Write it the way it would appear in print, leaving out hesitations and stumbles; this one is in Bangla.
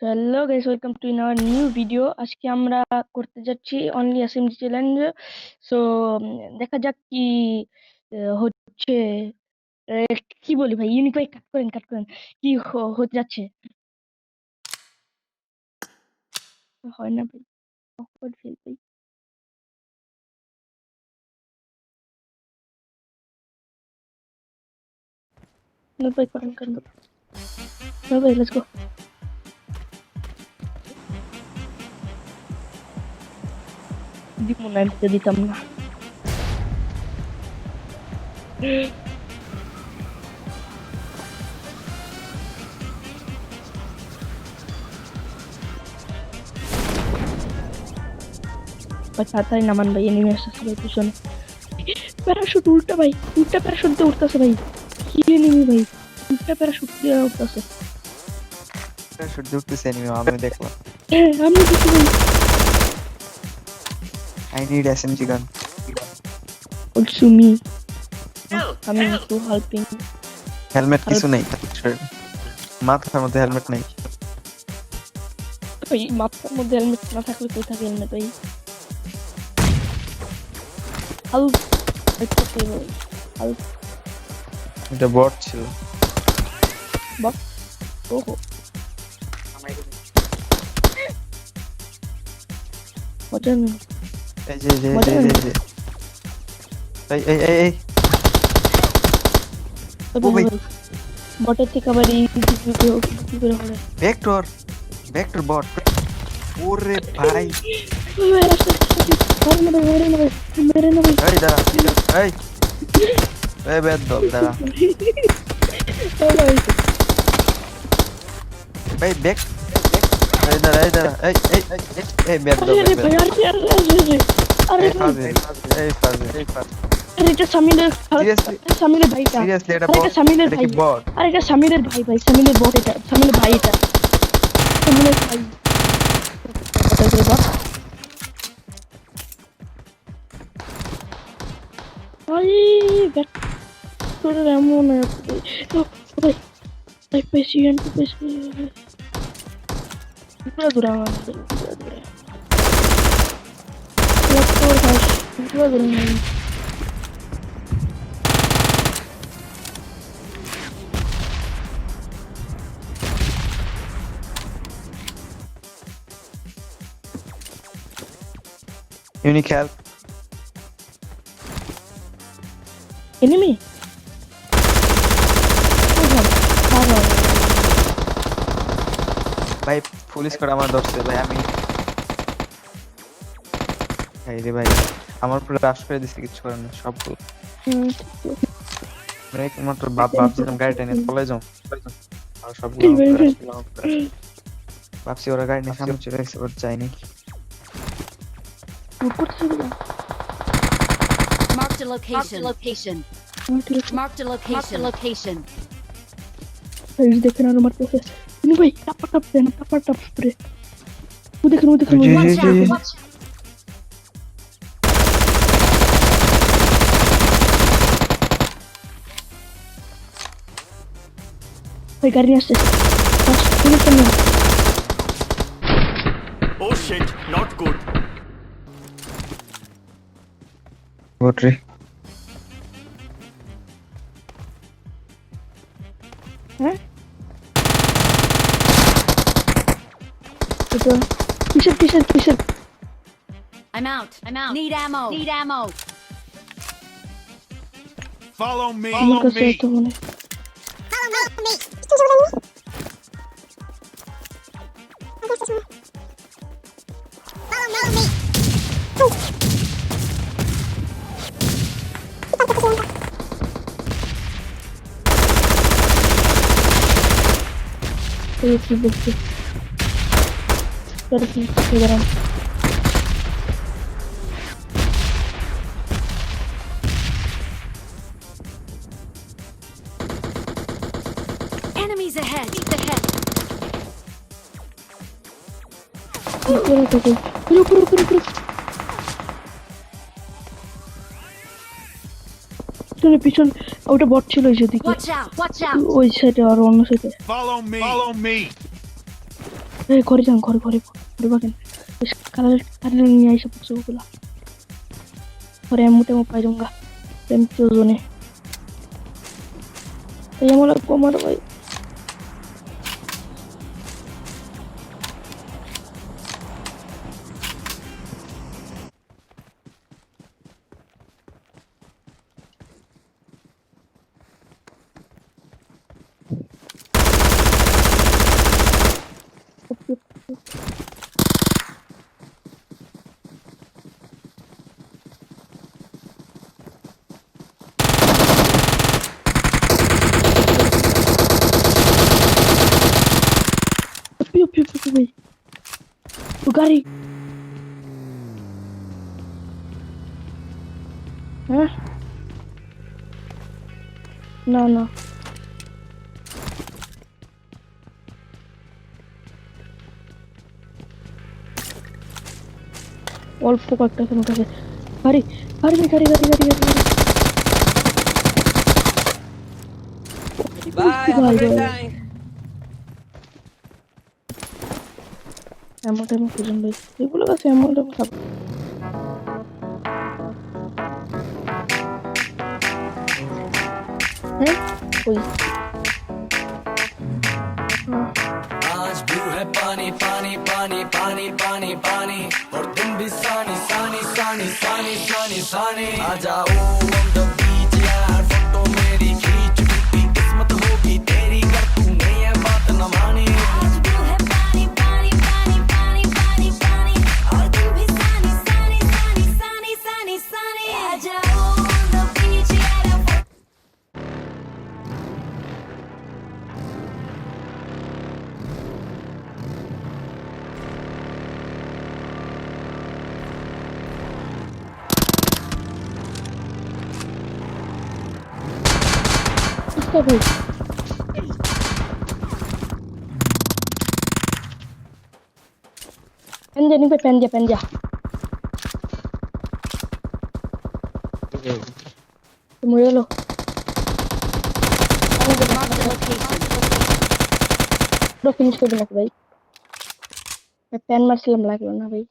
Hello guys, welcome to in our new video. আজকে আমরা করতে যাচ্ছি অনলি এসএমজি চ্যালেঞ্জ। সো দেখা যাক কি হচ্ছে। কি বলি ভাই, ইউনিক ভাই, কাট করেন কি হতে যাচ্ছে। হয় না ভাই, awkward feel ভাই। No ভাই, করেন no ভাই, লেটস গো। দিব না, এমনিতে দিতাম না। ভাই তাড়াতাড়ি নামান ভাই, এনিমি আসতেছে ভাই পিছনে। প্যারাশুট উল্টা ভাই, উল্টা প্যারাশুট দিয়ে উঠতেছে ভাই। কি এনিমি ভাই, উল্টা প্যারাশুট দিয়ে উঠতেছে। প্যারাশুট দিয়ে উঠতেছে এনিমি, আমি দেখলাম। আমি দেখি ভাই। I need SMG gun. Also me, coming to helping. Helmet কিছু নেই, মাথার মধ্যে হেলমেট নেই। ভাই মাথার মধ্যে হেলমেট না থাকলে কই থাকে হেলমেট ভাই? Help, help. এটা বট ছিল। বট? ওহো, মজা নেই। এই যে এই ও ভাই, বটের থেকে আবার এই কি করে হলো? ভেক্টর বট। ওরে ভাই, মেরে না ভাই। এই দাঁড়া, এই বেদ দল দাঁড়া। ও ভাই, ভাই ব্যাক, এই দাঁড়া, এই বেদ দল। আরে ভাই, আরে এই ফাজে আরে এটা সামিলের ভাইটা। সিরিয়াসলি এটা আরে বট, এটা সামিলের এটা ভাই। কি বট? আরে এটা সামিলের ভাই, সামিলের বট, এটা সামিলের ভাই, এটা সামিলের ভাই। কথা করে বট ভাই, ব্যাক করে এমন ভাই, পেছি পুরো দূরে আমার, পুরো দূরে পুরো দূরে। Unique help. Enemy? ভাই পুলিশ করে আমার ধরছে ভাই, আমি ভাই রে ভাই, আমার পুরো রাশ করে দিছে, কিছু করার না, সব একমাত্র ভাবছিলাম গাড়িটা নিয়ে চলে যাও, আর সবগুলো ভাবছি ওরা গাড়ি নিয়ে সামনে চলে গেছে, ওর যায়নি। Marked a location. Marked a location. দেখেন আরো মারতেছে। ভাই টাপ দেন, টাপ করে। ও দেখেন Watch out! ভাই গাড়ি নিয়ে আসছে। Oh shit, not good. বটরে হ্যাঁ, এটা কিসের? I'm out. Need ammo. Follow me. আমার কাছে তো মনে হয় কি বলছে। তোর কি খবর? Enemies ahead. পিছন ওটা বট ছিল ওই দিকে, Watch out. ওই সাইডে আর অন্য সাইডে। Follow me. ঘরে যান, ঘরে বাগেন। বেশ কারেন্ট নিয়ে আইসা পড়ছে ওগুলা। ঘরে এমন টেমো পাই যাঙ্গা প্রেম জোনে। এই আমার কোমার ভাই ভাই ও গাড়ি হ্যাঁ না অল্প কয়েকটা আমার কাছে গাড়ি গাড়ি গাড়ি গাড়ি গাড়ি গাড়ি Bye, have a great time. এমন টাইম খুঁজুন ভাই এগুলো আছে এমন টাইম খাবো হ্যাঁ ওই आज भी है पानी पानी पानी पानी पानी पानी और तुम भी सानी सानी सानी सानी सानी सानी आ जाओ on the beach यार फोटो मेरी खींच टूटी किस्मत होगी तेरी कर तूने ये बात न मानी आज भी है पानी पानी पानी पानी पानी पानी और तुम भी सानी सानी सानी सानी सानी सानी आ जाओ on the beach यार বুঝতে ভাই পেনজা নিবে পেনজা মরে গেল Marked a location. পুরো ফিনিশ করবে নাকি ভাই প্যান মারছিলাম লাগলো না ভাই